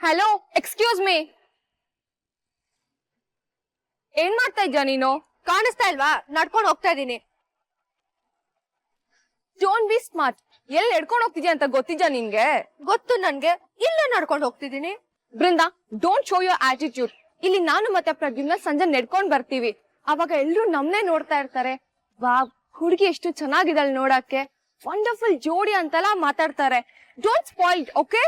Hello, excuse me. ಏನ್ ಮಾಡ್ತಾ ಇದ್ಯಾ ನೀನು? ಕಾಣಿಸ್ತಾ ಇಲ್ವಾ? ನಡ್ಕೊಂಡು ಹೋಗ್ತಾ ಇದೀನಿ. Don't be smart. ಎಲ್ಲಿ ಎಡ್ಕೊಂಡು ಹೋಗ್ತಿದ್ಯಾ ಅಂತ ಗೊತ್ತಿದ್ಯಾ ನಿನ್ಗೆ? ಗೊತ್ತು ನನ್ಗೆ. ಇಲ್ಲೇ ನಡ್ಕೊಂಡು ಹೋಗ್ತಿದೀನಿ. Brinda, don't show your attitude. ಇಲ್ಲಿ ನಾನು ಮತ್ತೆ ಪ್ರದ್ಯುಮ್ನ ಸಂಜೆ ನೆಡ್ಕೊಂಡ್ ಬರ್ತೀವಿ. ಅವಾಗ ಎಲ್ರು ನಮ್ನೆ ನೋಡ್ತಾ ಇರ್ತಾರೆ. ವಾ, ಹುಡುಗಿ ಎಷ್ಟು ಚೆನ್ನಾಗಿದ್ದಾಳೆ ನೋಡಕ್ಕೆ, ವಂಡರ್ಫುಲ್ ಜೋಡಿ ಅಂತೆಲ್ಲ ಮಾತಾಡ್ತಾರೆ. Don't spoil, okay?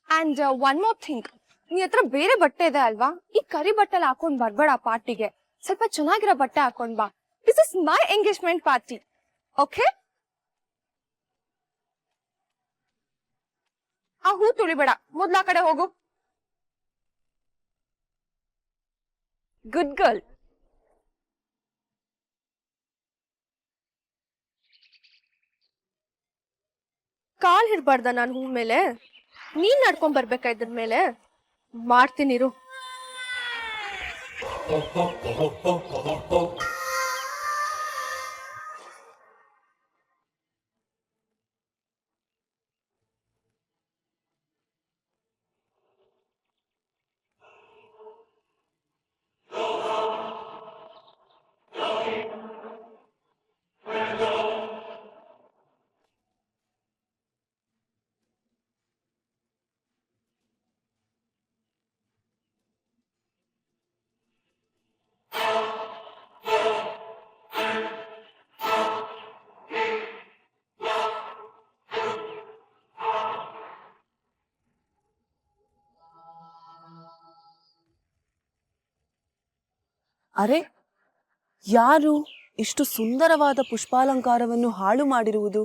And one more thing, ನೀ ಹತ್ರ ಬೇರೆ ಬಟ್ಟೆ ಇದೆ ಅಲ್ವಾ? ಈ ಕರಿ ಬಟ್ಟೆಲ್ಲ ಹಾಕೊಂಡ್ ಬರ್ಬೇಡ ಪಾರ್ಟಿಗೆ. ಸ್ವಲ್ಪ ಚೆನ್ನಾಗಿರೋ ಬಟ್ಟೆ ಹಾಕೊಂಡ್ ಬಾ. This is my engagement party, okay? ಆ ಹೂ ತುಳಿಬೇಡ, ಮೊದ್ಲ ಕಡೆ ಹೋಗು. Good girl. ಕಾಲ್ ಹಿಡ್ಬಾರ್ದ ನಾನು ಹೂ ಮೇಲೆ? ನೀನ್ ನಡ್ಕೊಂಡ್ ಬರ್ಬೇಕಾ ಇದ್ರ ಮೇಲೆ? ಮಾಡ್ತೀನಿರು. ಅರೆ, ಯಾರು ಇಷ್ಟು ಸುಂದರವಾದ ಪುಷ್ಪಾಲಂಕಾರವನ್ನು ಹಾಳು ಮಾಡಿರುವುದು?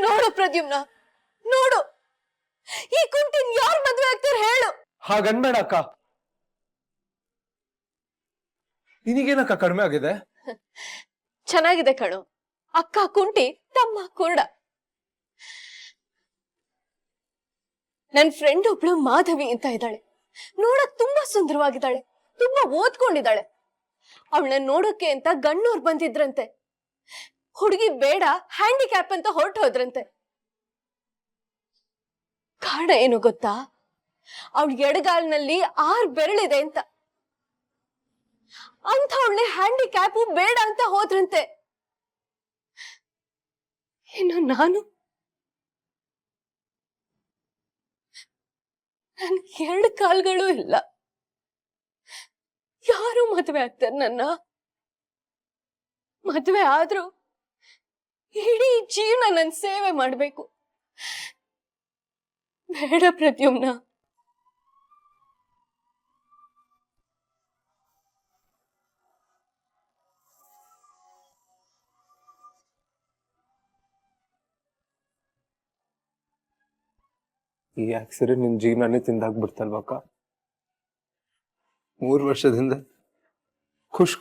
ನೋಡು ಪ್ರದ್ಯುಮ್ನ, ನೋಡು, ಈ ಕುಂಟಿನ್ ಯಾರ್ ಮದ್ವೆ ಆಗ್ತಾರೆ ಹೇಳು? ಹಾಗನ್ಬೇಡ ಅಕ್ಕ. ನಿನಗೇನಕ್ಕ ಕಡಿಮೆ ಆಗಿದೆ? ಚೆನ್ನಾಗಿದೆ ಕಣು. ಅಕ್ಕ ಕುಂಟಿ, ತಮ್ಮ ಕುರುಡ. ನನ್ ಫ್ರೆಂಡ್ ಒಬ್ಳು ಮಾಧವಿ ಅಂತ ಇದ್ದಾಳೆ. ನೋಡಕ್ ತುಂಬಾ ಸುಂದರವಾಗಿದ್ದಾಳೆ, ತುಂಬಾ ಓದ್ಕೊಂಡಿದ್ದಾಳೆ. ಅವಳನ್ನ ನೋಡೋಕೆ ಅಂತ ಗಣ್ಣೂರ್ ಬಂದಿದ್ರಂತೆ. ಹುಡುಗಿ ಬೇಡ, ಹ್ಯಾಂಡಿಕ್ಯಾಪ್ ಅಂತ ಹೊರಟು ಹೋದ್ರಂತೆ. ಕಾರಣ ಏನು ಗೊತ್ತಾ? ಅವಳ ಎಡಗಾಲ್ನಲ್ಲಿ 6 ಬೆರಳಿದೆ ಅಂತ. ಅವಳನ್ನೇ ಹ್ಯಾಂಡಿಕ್ಯಾಪು ಬೇಡ ಅಂತ ಹೋದ್ರಂತೆ. ಇನ್ನು ನಾನು, ನನ್ 2 ಕಾಲ್ಗಳು ಇಲ್ಲ. ಯಾರು ಮದ್ವೆ ಆಗ್ತಾರೆ ನನ್ನ? ಮದ್ವೆ ಆದ್ರೂ ಇಡೀ ಜೀವನ ನನ್ ಸೇವೆ ಮಾಡ್ಬೇಕು. ಬೇಡ ಪ್ರದ್ಯುಮ್ನ. ಈ ಆಕ್ಸಿಡೆಂಟ್ ನಿನ್ ಜೀವನನೇ ತಿಂದಾಕ್ಬಿಡ್ತಲ್ವಕ್ಕ. 3 ವರ್ಷದಿಂದ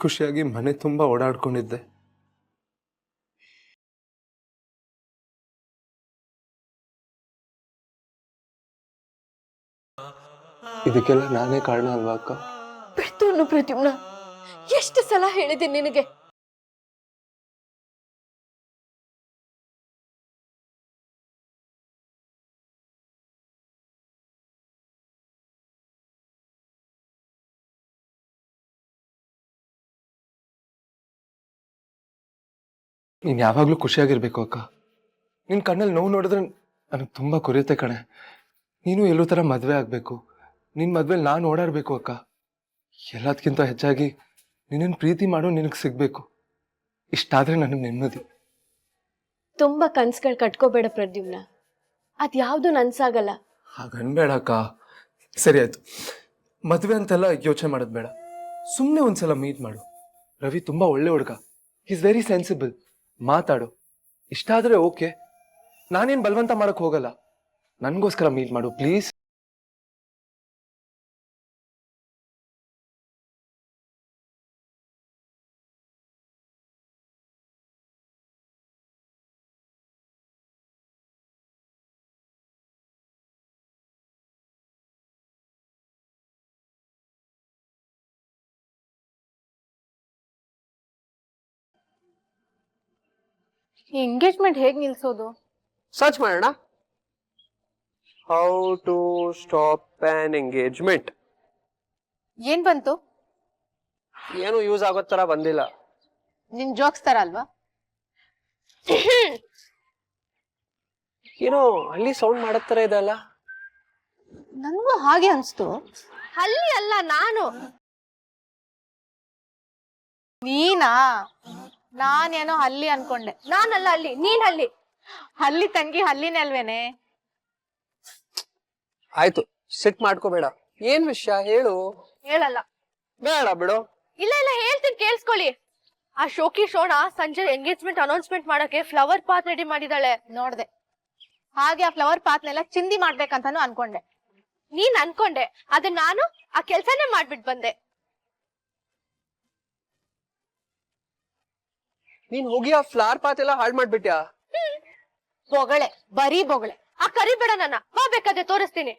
ಖುಷಿಯಾಗಿ ಮನೆ ತುಂಬಾ ಓಡಾಡ್ಕೊಂಡಿದ್ದೆ. ಇದಕ್ಕೆಲ್ಲ ನಾನೇ ಕಾರಣ ಅಲ್ವಾ ಅಕ್ಕ? ಬಿಡ್ತು ಪ್ರದ್ಯುಮ್ನ. ಎಷ್ಟು ಸಲ ಹೇಳಿದ್ದೀನಿ ನಿನಗೆ, ನೀನ್ ಯಾವಾಗ್ಲೂ ಖುಷಿಯಾಗಿರ್ಬೇಕು ಅಕ್ಕ. ನಿನ್ ಕಣ್ಣಲ್ಲಿ ನೋವು ನೋಡಿದ್ರೆ ನನಗೆ ತುಂಬಾ ಕೊರಿಯುತ್ತೆ ಕಣೆ. ನೀನು ಎಲ್ಲೋ ತರ ಮದ್ವೆ ಆಗ್ಬೇಕು, ನಿನ್ ಮದ್ವೆಲಿ ನಾನು ಓಡಾಡ್ಬೇಕು ಅಕ್ಕ. ಎಲ್ಲದಕ್ಕಿಂತ ಹೆಚ್ಚಾಗಿ ನಿನ್ನನ್ ಪ್ರೀತಿ ಮಾಡೋ ನಿನಗ್ ಸಿಗ್ಬೇಕು. ಇಷ್ಟಾದ್ರೆ ನನಗೆ ನೆಮ್ಮದಿ. ತುಂಬಾ ಕನ್ಸುಗಳು ಕಟ್ಕೋಬೇಡ ಪ್ರದ್ಯುಮ್ನ, ಅದ್ಯಾವ್ದು ನನ್ಸಾಗಲ್ಲ. ಹಾಗನ್ಬೇಡ ಅಕ್ಕ. ಸರಿ ಆಯ್ತು, ಮದ್ವೆ ಅಂತೆಲ್ಲ ಯೋಚನೆ ಮಾಡೋದ್ ಬೇಡ. ಸುಮ್ನೆ ಒಂದ್ಸಲ ಮೀಟ್ ಮಾಡು. ರವಿ ತುಂಬಾ ಒಳ್ಳೆ ಹುಡುಗ, ಈಸ್ ವೆರಿ ಸೆನ್ಸಿಬಲ್. ಮಾತಾಡು, ಇಷ್ಟ ಆದ್ರೆ ಓಕೆ. ನಾನೇನ್ ಬಲವಂತ ಮಾಡಕ್ ಹೋಗಲ್ಲ. ನನ್ಗೋಸ್ಕರ ಮೀಟ್ ಮಾಡು ಪ್ಲೀಸ್. ಈ ಎಂಗೇಜ್ಮೆಂಟ್ ಹೇಗ್ ನಿಲ್ಸೋದು? ಸರ್ಚ್ ಮಾಡೋಣ. How to stop an engagement. ಏನ್ ಬಂತು? ಏನು ಯೂಸ್ ಆಗೋ ತರ ಬಂದಿಲ್ಲ. ನಿನ್ ಜೋಕ್ಸ್ ತರ ಅಲ್ವಾ? ಏನೋ ಹಳ್ಳಿ ಸೌಂಡ್ ಮಾಡೋ ತರ ಇದೆ ಅಲ್ಲ. ನನ್ಗೂ ಹಾಗೆ ಅನ್ಸ್ತು. ಅಲ್ಲಿ ಅಲ್ಲ, ನಾನು. ನೀನಾ? ನಾನೇನೋ ಹಲ್ಲಿ ಅನ್ಕೊಂಡೆ. ನಾನಲ್ಲ ಅಲ್ಲಿ, ನೀನ್ ಅಲ್ಲಿ. ಹಲ್ಲಿ ತಂಗಿ ಹಲ್ಲಿನೇ ಅಲ್ವೇನೆ? ಆಯ್ತು, ಸಿಟ್ ಮಾಡ್ಕೋಬೇಡ. ಏನ್ ವಿಷಯ ಹೇಳು. ಹೇಳಲ್ಲ. ಬೇಡ ಬಿಡು. ಇಲ್ಲ ಇಲ್ಲ, ಹೇಳ್ತೀನಿ ಕೇಳಿಸ್ಕೊಳ್ಳಿ. ಆ ಶೋಕಿ ಶೋಣ ಸಂಜೆ ಎಂಗೇಜ್ಮೆಂಟ್ ಅನೌನ್ಸ್ಮೆಂಟ್ ಮಾಡಕ್ಕೆ ಫ್ಲವರ್ ಪಾತ್ ರೆಡಿ ಮಾಡಿದಾಳೆ. ನೋಡ್ದೆ. ಹಾಗೆ ಆ ಫ್ಲವರ್ ಪಾತ್ನೆಲ್ಲ ಚಿಂದಿ ಮಾಡ್ಬೇಕಂತಾನು ಅನ್ಕೊಂಡೆ. ನೀನ್ ಅನ್ಕೊಂಡೆ, ಆದ್ರೆ ನಾನು ಆ ಕೆಲ್ಸನೇ ಮಾಡ್ಬಿಟ್ ಬಂದೆ. ನೀನ್ ಹೋಗಿ ಆ ಫ್ಲವರ್ ಪಾತ್ ಎಲ್ಲ ಹಾಳು ಮಾಡ್ಬಿಟ್ಯಾ? ಬೊಗಳೆ, ಬರೀ ಬೊಗಳೆ. ಆ ಕರಿಬೇಡ ನನ್ನ, ಬಾ ಬೇಕಾದ್ರೆ ತೋರಿಸ್ತೀನಿ.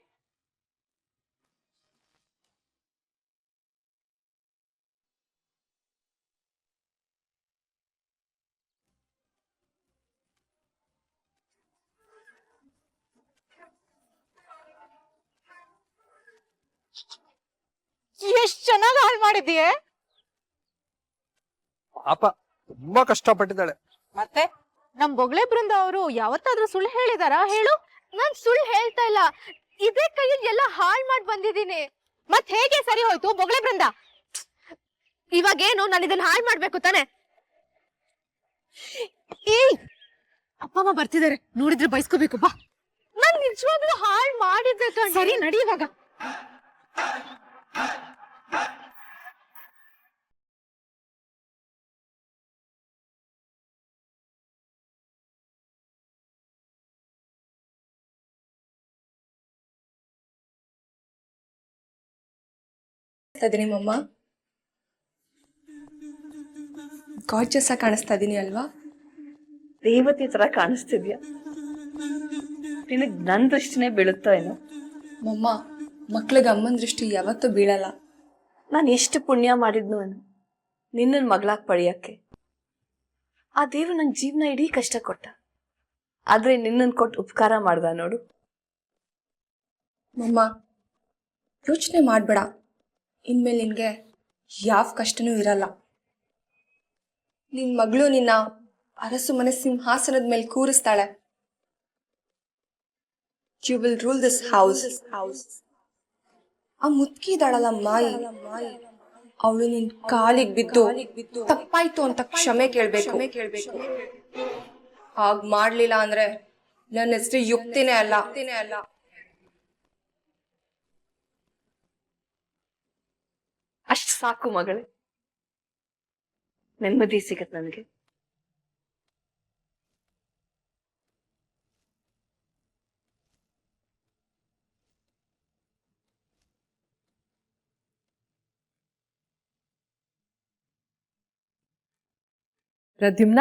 ಎಷ್ಟ್ ಚೆನ್ನಾಗಿ ಹಾಳು ಮಾಡಿದೀಯ. ಪಾಪ ತುಂಬಾ ಕಷ್ಟಪಟ್ಟಿದ್ದಾಳೆ. ಮತ್ತೆ ನಮ್ ಬೊಗಳೆ ಬೃಂದ ಅವರು ಯಾವತ್ತಾದ್ರೂ ಸುಳ್ಳು ಹೇಳಿದಾರ? ಹೇಳು. ನಾನ್ ಸುಳ್ಳು ಹೇಳ್ತಾ ಇಲ್ಲ, ಇದೇ ಕೈಯಲ್ಲಿ ಎಲ್ಲ ಹಾಳ್ ಮಾಡ್ ಬಂದಿದ್ದೀನಿ. ಮತ್ ಹೇಗೆ ಸರಿ ಹೋಯ್ತು ಬೊಗಳೆ ಬೃಂದ? ಇವಾಗೇನು, ನಾನು ಇದನ್ನ ಹಾಳ್ ಮಾಡ್ಬೇಕು ತಾನೆ? ಏಯ್, ಅಪ್ಪ ಅಮ್ಮ ಬರ್ತಿದಾರೆ, ನೋಡಿದ್ರೆ ಬೈಸ್ಕೋಬೇಕು. ಬಾ. ನಾನ್ ನಿಜವಾಗ್ಲೂ ಹಾಳ್ ಮಾಡಿದ್ದೆ ಕಣೆ. ಸರಿ ನಡಿ ಇವಾಗ. ಇದೀನಿ ಮಮ್ಮ. ಗಾರ್ಜಿಯಸ್ ಆಗಿ ಕಾಣಿಸ್ತಾ ಇದೀನಿ ಅಲ್ವಾ? ದೇವತೆ ತರ ಕಾಣಿಸ್ತಿದ್ಯಾ. ನಿನಗ್ ನನ್ ದೃಷ್ಟಿನೇ ಬೀಳುತ್ತೋ ಏನೋ. ಮಮ್ಮ, ಮಕ್ಳಿಗೆ ಅಮ್ಮನ ದೃಷ್ಟಿ ಯಾವತ್ತೂ ಬೀಳಲ್ಲ. ನಾನು ಎಷ್ಟು ಪುಣ್ಯ ಮಾಡಿದ್ನು ಅನ್ನು ನಿನ್ನನ್ ಮಗಳಾಗ್ ಪಡೆಯಕ್ಕೆ. ಆ ದೇವ್ರು ನನ್ ಜೀವನ ಇಡೀ ಕಷ್ಟ ಕೊಟ್ಟ, ಆದ್ರೆ ನಿನ್ನನ್ ಕೊಟ್ಟು ಉಪಕಾರ ಮಾಡ್ದ ನೋಡು. ಮಮ್ಮ, ಯೋಚನೆ ಮಾಡ್ಬೇಡ. ಇನ್ಮೇಲೆ ನಿನ್ಗೆ ಯಾವ ಕಷ್ಟನೂ ಇರಲ್ಲ. ನಿನ್ ಮಗಳು ನಿನ್ನ ಅರಸು ಮನೆ ಸಿಂಹಾಸನದ ಮೇಲೆ ಕೂರಿಸ್ತಾಳೆ. You will rule this house. ಆ ಮುತ್ಕಿ ಇದ್ದಾಳಲ್ಲ ಮಾಯಿ, ಅವಳು ನಿನ್ ಕಾಲಿಗೆ ಬಿದ್ದು ತಪ್ಪಾಯ್ತು ಅಂತ ಕ್ಷಮೆ ಕೇಳ್ಬೇಕು. ಹಾಗ್ ಮಾಡ್ಲಿಲ್ಲ ಅಂದ್ರೆ ನನ್ನ ಹೆಸರು ಯುಕ್ತಿನೇ ಅಲ್ಲ. ಅಷ್ಟ್ ಸಾಕು ಮಗಳೇ, ನೆಮ್ಮದಿ ಸಿಗತ್ ನನಗೆ. ಪ್ರದ್ಯುಮ್ನ,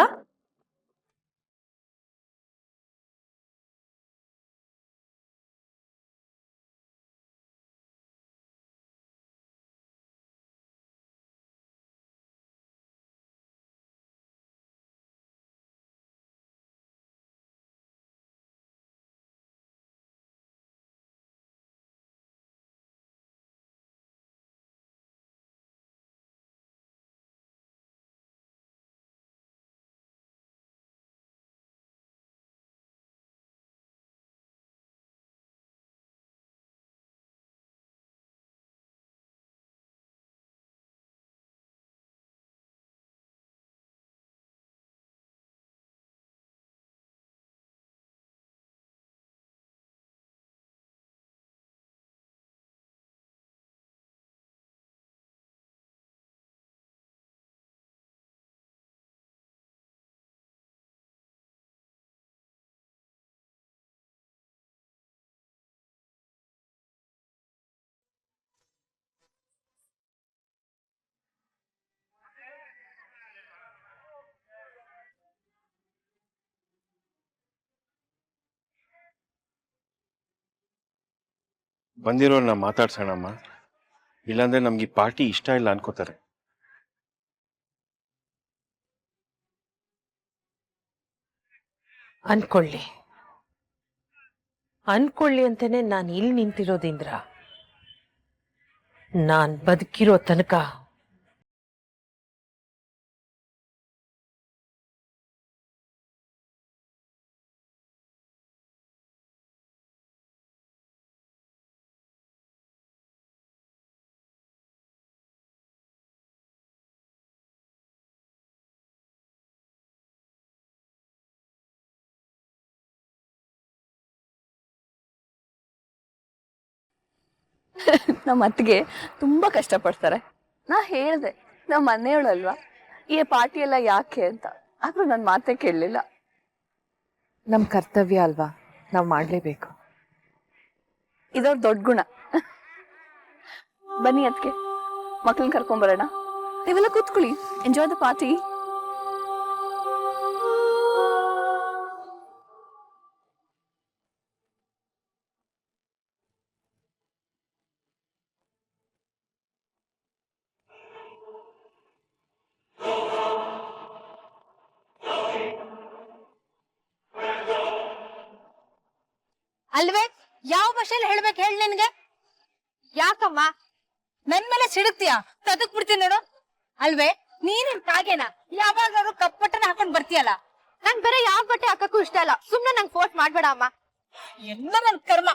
ಬಂದಿರೋನ್ನ ಮಾತಾಡ್ಸೋಣಮ್ಮ, ಇಲ್ಲಾಂದ್ರೆ ನಮ್ಗೆ ಈ ಪಾರ್ಟಿ ಇಷ್ಟ ಇಲ್ಲ ಅನ್ಕೋತಾರೆ. ಅನ್ಕೊಳ್ಳಿ ಅನ್ಕೊಳ್ಳಿ ಅಂತಾನೆ ನಾನು ಇಲ್ಲಿ ನಿಂತಿರೋದಿಂದ್ರ. ನಾನ್ ಬದುಕಿರೋ ತನಕ ನಮ್ಮ ಅತ್ತಿಗೆ ತುಂಬಾ ಕಷ್ಟಪಡ್ತಾರೆ. ನಾ ಹೇಳ್ದೆ ನಮ್ಮ ಮನೆಯವಳಲ್ವಾ, ಈ ಪಾರ್ಟಿ ಎಲ್ಲ ಯಾಕೆ ಅಂತ. ಆದ್ರೂ ನನ್ನ ಮಾತೇ ಕೇಳಲಿಲ್ಲ. ನಮ್ ಕರ್ತವ್ಯ ಅಲ್ವಾ, ನಾವ್ ಮಾಡ್ಲೇಬೇಕು. ಇದವ್ರ ದೊಡ್ಡ ಗುಣ. ಬನ್ನಿ ಅದಕ್ಕೆ ಮಕ್ಳನ್ನ ಕರ್ಕೊಂಬರೋಣ. ನೀವೆಲ್ಲ ಕೂತ್ಕೊಳ್ಳಿ, ಎಂಜಾಯ್ ದ ಪಾರ್ಟಿ. ಅಲ್ವೇ, ಯಾವ ಭಾಷೆಯಲ್ಲಿ ಹೇಳ್ಬೇಕು ಹೇಳಿ ನನ್ಗೆ? ಯಾಕಮ್ಮ ನನ್ ಮೇಲೆ ಸಿಡುಕ್ತಿಯಾ? ತದಕ್ ಬಿಡ್ತೀನಿ ನೋಡು. ಅಲ್ವೇ, ನೀನಿನ್ ಕಾಗೇನ ಯಾವಾಗಾದ್ರು ಕಪ್ಪಟ್ಟನ ಹಾಕೊಂಡ್ ಬರ್ತೀಯಲ್ಲ. ನಂಗ್ ಬೇರೆ ಯಾವ ಬಟ್ಟೆ ಹಾಕಕ್ಕೂ ಇಷ್ಟ ಇಲ್ಲ, ಸುಮ್ನೆ ನಂಗ್ ಫೋರ್ಸ್ ಮಾಡ್ಬೇಡ ಅಮ್ಮ. ಎಲ್ಲ ನನ್ ಕರ್ಮ.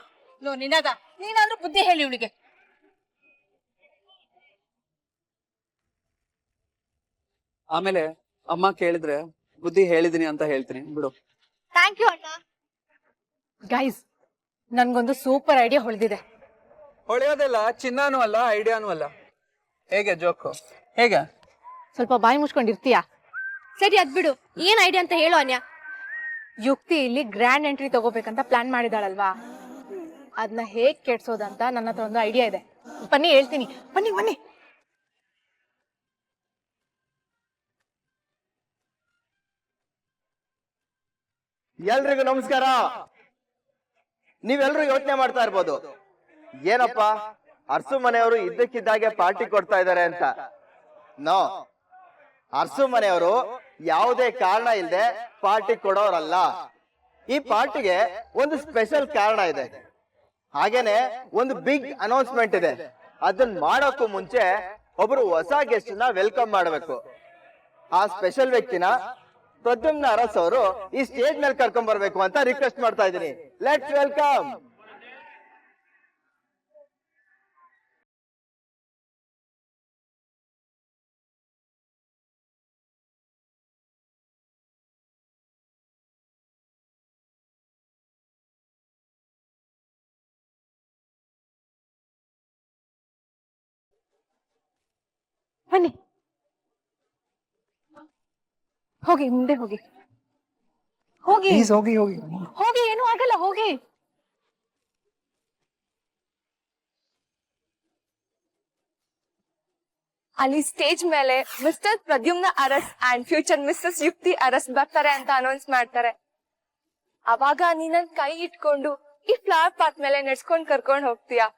ನಿನದ ನೀನಾದ್ರೂ ಬುದ್ಧಿ ಹೇಳಿ ಇವಳಿಗೆ. ಆಮೇಲೆ ಅಮ್ಮ ಕೇಳಿದ್ರೆ ಬುದ್ಧಿ ಹೇಳಿದೀನಿ ಅಂತ ಹೇಳ್ತೀನಿ ಬಿಡು. ಥ್ಯಾಂಕ್ ಯು ಅಣ್ಣ. ಗೈಸ್, ನನ್ಗೊಂದು ಸೂಪರ್ ಐಡಿಯಾ ಹೊಳ್ದಿದೆ. ಹೊಳೆಯೋದೆಲ್ಲ ಚಿನ್ನಾನೂ ಅಲ್ಲ, ಐಡಿಯಾನೂ ಅಲ್ಲ. ಹೇಗೆ ಜೋಕು? ಹೇಗೆ? ಸ್ವಲ್ಪ ಬಾಯಿ ಮುಚ್ಕೊಂಡಿರ್ತೀಯಾ? ಸರಿ ಅದ್ ಬಿಡು, ಏನ್ ಐಡಿಯಾ ಅಂತ ಹೇಳು ಅನ್ಯ. ಯುಕ್ತಿ ಇಲ್ಲಿ ಗ್ರ್ಯಾಂಡ್ ಎಂಟ್ರಿ ತಗೋಬೇಕಂತ ಪ್ಲಾನ್ ಮಾಡಿದಾಳಲ್ವಾ, ಅದನ್ನ ಹೇಗ್ ಕೆಡ್ಸೋದಂತ ನನ್ನ ಹತ್ರ ಒಂದು ಐಡಿಯಾ ಇದೆ. ಬನ್ನಿ ಹೇಳ್ತೀನಿ, ಬನ್ನಿ ಬನ್ನಿ. ಎಲ್ರಿಗೂ ನಮಸ್ಕಾರ. ನೀವೆಲ್ರೂ ಯೋಚನೆ ಮಾಡ್ತಾ ಇರ್ಬೋದು, ಏನಪ್ಪ ಅರ್ಸು ಮನೆಯವರು ಇದ್ದಕ್ಕಿದ್ದಾಗೆ ಪಾರ್ಟಿ ಕೊಡ್ತಾ ಇದ್ದಾರೆ ಅಂತ. ನೋ, ಅರ್ಸು ಮನೆಯವರು ಯಾವುದೇ ಕಾರಣ ಇಲ್ಲದೆ ಪಾರ್ಟಿ ಕೊಡೋರಲ್ಲ. ಈ ಪಾರ್ಟಿಗೆ ಒಂದು ಸ್ಪೆಷಲ್ ಕಾರಣ ಇದೆ. ಹಾಗೇನೆ ಒಂದು ಬಿಗ್ ಅನೌನ್ಸ್ಮೆಂಟ್ ಇದೆ. ಅದನ್ನ ಮಾಡೋಕ್ಕೂ ಮುಂಚೆ ಒಬ್ರು ಹೊಸ ಗೆಸ್ಟ್ ನ ವೆಲ್ಕಮ್ ಮಾಡಬೇಕು. ಆ ಸ್ಪೆಷಲ್ ವ್ಯಕ್ತಿನ ಪ್ರದ್ಯುಮ್ನ ಅರಸ್ ಅವರು ಈ ಸ್ಟೇಜ್ ಮೇಲೆ ಕರ್ಕೊಂಡ್ ಬರ್ಬೇಕು ಅಂತ ರಿಕ್ವೆಸ್ಟ್ ಮಾಡ್ತಾ ಇದ್ದೀನಿ. Let's welcome. ಬನ್ನಿ, ಹೋಗಿ ಮುಂದೆ ಹೋಗಿ. ಹೋಗಿ ಹೋಗಿ ಹೋಗಿ. ಹೋಗಿ, ಏನೂ ಆಗಲ್ಲ, ಹೋಗಿ. ಅಲ್ಲಿ ಸ್ಟೇಜ್ ಮೇಲೆ mister Pradyumna Aras and future missus Yukti Aras ಬರ್ತಾರೆ ಅಂತ ಅನೌನ್ಸ್ ಮಾಡ್ತಾರೆ. ಅವಾಗ ನೀನನ್ ಕೈ ಇಟ್ಕೊಂಡು ಈ ಫ್ಲವರ್ ಪಾತ್ ಮೇಲೆ ನಡ್ಸ್ಕೊಂಡ್ ಕರ್ಕೊಂಡ್ ಹೋಗ್ತೀಯಾ.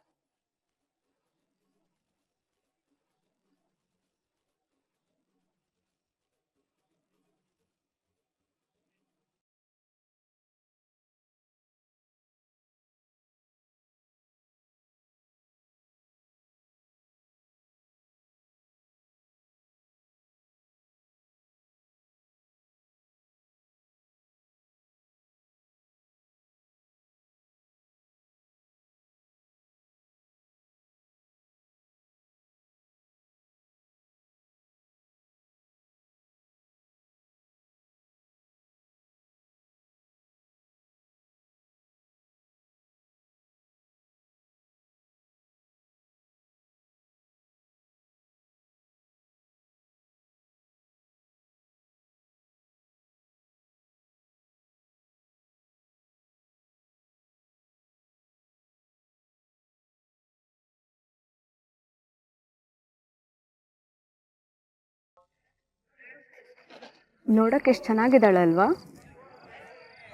ನೋಡಕ್ಕೆ ಎಷ್ಟು ಚೆನ್ನಾಗಿದ್ದಾಳಲ್ವಾ?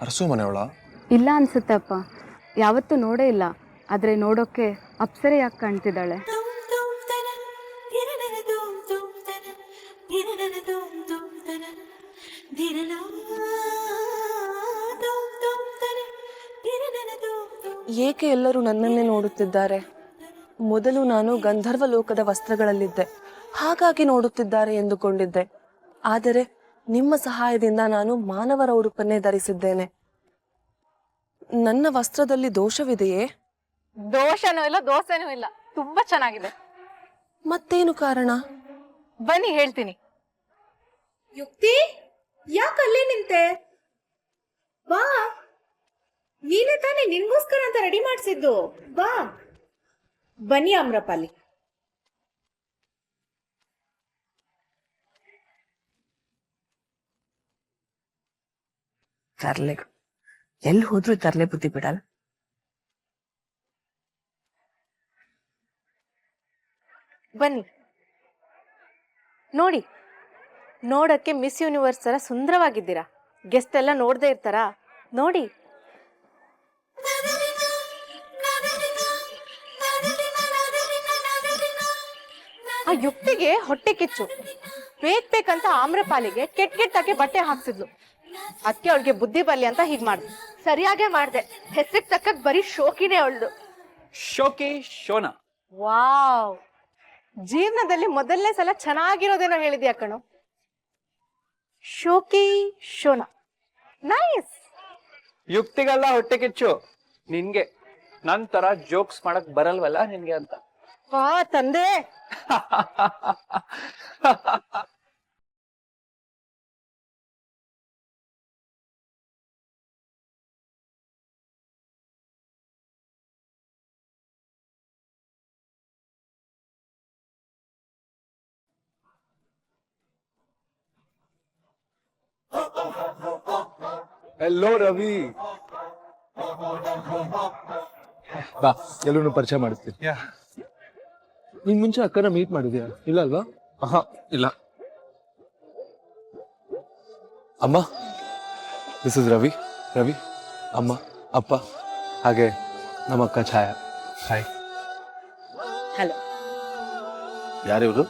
ಅರಸು ಮನೆಯವಳ? ಇಲ್ಲ ಅನ್ಸುತ್ತಪ್ಪ, ಯಾವತ್ತೂ ನೋಡೇ ಇಲ್ಲ. ಆದರೆ ನೋಡೋಕ್ಕೆ ಅಪ್ಸರೆಯಾಗಿ ಕಾಣ್ತಿದ್ದಾಳೆ. ಏಕೆ ಎಲ್ಲರೂ ನನ್ನನ್ನೇ ನೋಡುತ್ತಿದ್ದಾರೆ? ಮೊದಲು ನಾನು ಗಂಧರ್ವ ಲೋಕದ ವಸ್ತ್ರಗಳಲ್ಲಿದ್ದೆ, ಹಾಗಾಗಿ ನೋಡುತ್ತಿದ್ದಾರೆ ಎಂದುಕೊಂಡಿದ್ದೆ. ಆದರೆ ನಿಮ್ಮ ಸಹಾಯದಿಂದ ನಾನು ಮಾನವರ ಉಡುಪನ್ನೇ ಧರಿಸಿದ್ದೇನೆ. ನನ್ನ ವಸ್ತ್ರದಲ್ಲಿ ದೋಷವಿದೆಯೇ? ದೋಷನೂ ಇಲ್ಲ, ದೋಸೆನೂ ಇಲ್ಲ, ತುಂಬಾ ಚೆನ್ನಾಗಿದೆ. ಮತ್ತೇನು ಕಾರಣ? ಬನ್ನಿ ಹೇಳ್ತೀನಿ. ಯುಕ್ತಿ, ಯಾಕಲ್ಲೇ ನಿಂತೆ? ಬಾ, ನೀನೇ ತಾನೇ ನಿನ್ಗೋಸ್ಕರ ಅಂತ ರೆಡಿ ಮಾಡಿಸಿದ್ದು. ಬಾ, ಬನ್ನಿ ಅಮ್ರಪಾಲಿ. ತರ್ಲೆ ಎಲ್ಲಿ ಹೋದ್ರು ತರ್ಲೆ ಬುದ್ಧಿ ಬಿಡಲ್ಲ. ಬನ್ನಿ ನೋಡಿ, ನೋಡಕ್ಕೆ ಮಿಸ್ ಯೂನಿವರ್ಸ್ ತರ ಸುಂದರವಾಗಿದ್ದೀರಾ. ಗೆಸ್ಟ್ ಎಲ್ಲ ನೋಡದೆ ಇರ್ತಾರಾ? ನೋಡಿ. ಆ ಯುಕ್ತಿಗೆ ಹೊಟ್ಟೆ ಕಿಚ್ಚು, ಬೇಕಂತ ಆಮ್ರಪಾಲಿಗೆ ಕೆಟ್ಟಾಗೆ ಬಟ್ಟೆ ಹಾಕ್ಸಿದ್ಲು. ಅದಕ್ಕೆ ಅವಳಿಗೆ ಬುದ್ಧಿ ಬರ್ಲಿ ಅಂತ ಹೀಗ್ ಮಾಡ್ದೆ. ಸರಿಯಾಗೇ ಮಾಡ್ದೆ. ಹೆಸರಿಗೆ ತಕ್ಕ ಬರೀ ಶೋಕಿನೇ ಅವಳ್ದು. ಶೋಕಿ ಶೋನಾ. ವಾವ್, ಜೀವನದಲ್ಲಿ ಮೊದಲನೇ ಸಲ ಚೆನ್ನಾಗಿರೋದೇನೋ ಹೇಳಿದ್ಯಾ ಕಣು. ಶೋಕಿ ಶೋನಾ, ನೈಸ್. ಯುಕ್ತಿಗೆಲ್ಲ ಹೊಟ್ಟೆ ಕಿಚ್ಚು, ನಿನ್ಗೆ ನನ್ ತರ ಜೋಕ್ಸ್ ಮಾಡಕ್ ಬರಲ್ವಲ್ಲ ನಿನ್ಗೆ ಅಂತ. ವಾ ತಂದೆ. ಹೆಲೋ ರವಿ, ಬಾ ಎಲ್ಲರೂ ಪರಿಚಯ ಮಾಡಿಸ್ತೀನಿ. ನೀನ್ ಮುಂಚೆ ಅಕ್ಕನ ಮೀಟ್ ಮಾಡಿದ್ಯಾ? ಇಲ್ಲ ಅಲ್ವಾ? ಇಲ್ಲ. ಅಮ್ಮ, ದಿಸ್ ಇಸ್ ರವಿ. ರವಿ, ಅಮ್ಮ, ಅಪ್ಪ, ಹಾಗೆ ನಮ್ಮ ಅಕ್ಕ ಛಾಯಾ. ಹಾಯ್. ಹಲೋ. ಯಾರಿವರು?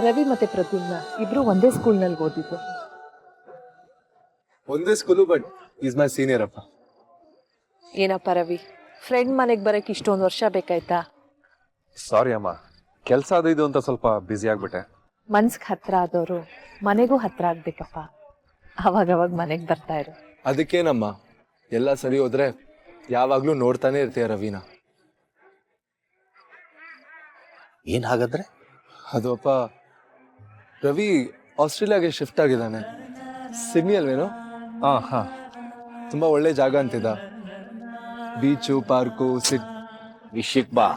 ರವಿ ಮತ್ತೆ ಪ್ರದ್ಯುಮ್ನ ಇಬ್ರು ಒಂದೇ ಸ್ಕೂಲ್ನಲ್ಲಿ ಓದಿದ್ದು. ಒಂದೇ school, but is my senior ಅಪ್ಪ. ಏನಪ್ಪ ರವಿ, ಫ್ರೆಂಡ್ ಮನೆಗೆ ಬರಕ್ಕೆ ಇಷ್ಟೊಂದು ವರ್ಷ ಬೇಕಾಯ್ತಾ? ಸಾರಿ ಅಮ್ಮ, ಕೆಲಸ ಅದು ಇದು ಅಂತ ಸ್ವಲ್ಪ ಬ್ಯುಸಿ ಆಗ್ಬಿಟ್ಟೆ. ಮನ್ಸ್ಗೆ ಹತ್ರ ಆದವರು ಮನೆಗೂ ಹತ್ರ ಆಗ್ಬೇಕಪ್ಪ. ಅವಾಗವಾಗ ಮನೆಗೆ ಬರ್ತಾ ಇರು. ಅದಕ್ಕೇನಮ್ಮ, ಎಲ್ಲ ಸರಿ ಹೋದ್ರೆ ಯಾವಾಗ್ಲೂ ನೋಡ್ತಾನೆ ಇರ್ತೀಯ ರವಿನ. ಏನ್ ಹಾಗಾದ್ರೆ? ಅದು ಅಪ್ಪ, ರವಿ ಆಸ್ಟ್ರೇಲಿಯಾಗೆ ಶಿಫ್ಟ್ ಆಗಿದ್ದಾನೆ. ಸಿಡ್ನಿ ಅಲ್ವೇನೋ? ಹಾ. ತುಂಬಾ ಒಳ್ಳೆ ಜಾಗ ಅಂತಿದ್ದ. ಬೀಚು, ಪಾರ್ಕು, ವಿಷಯಕ್ ಬಾ.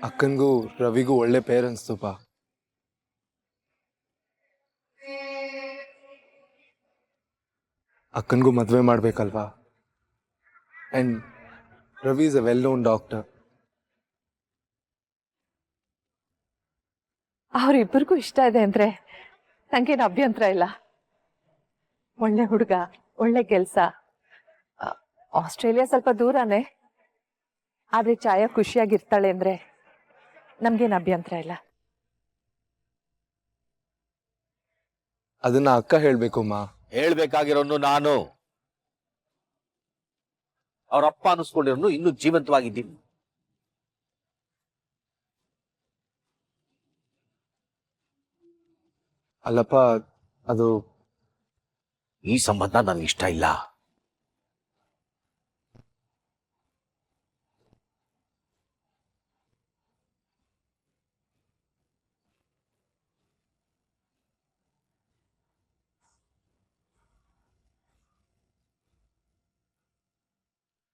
ಅಕ್ಕನ್ಗೂ ರವಿಗೂ ಒಳ್ಳೆ ಪೇರ್ ಅನ್ಸ್ತುಪ್ಪ. ಅಕ್ಕನ್ಗೂ ಮದ್ವೆ ಮಾಡ್ಬೇಕಲ್ವಾ? And Ravi is a well known doctor. ಅವ್ರಿಬ್ಬರಿಗೂ ಇಷ್ಟ ಇದೆ ಅಂದ್ರೆ ನಂಗೇನು ಅಭ್ಯಂತರ ಇಲ್ಲ. ಒಳ್ಳೆ ಹುಡುಗ, ಒಳ್ಳೆ ಕೆಲ್ಸ. ಆಸ್ಟ್ರೇಲಿಯಾ ಸ್ವಲ್ಪ ದೂರನೇ, ಆದ್ರೆ ಛಾಯಾ ಖುಷಿಯಾಗಿರ್ತಾಳೆ ಅಂದ್ರೆ ನಮ್ಗೇನು ಅಭ್ಯಂತರ ಇಲ್ಲ. ಅದನ್ನ ಅಕ್ಕ ಹೇಳ್ಬೇಕು ಅಮ್ಮ. ಹೇಳ್ಬೇಕಾಗಿರೋನು ನಾನು. ಅವ್ರ ಅಪ್ಪ ಅನ್ನಿಸ್ಕೊಂಡಿರೋನು ಇನ್ನೂ ಜೀವಂತವಾಗಿದ್ದೀನಿ. ಅಲ್ಲಪ್ಪ, ಅದು ಈ ಸಂಬಂಧ ನನಗೆ ಇಷ್ಟ ಇಲ್ಲ.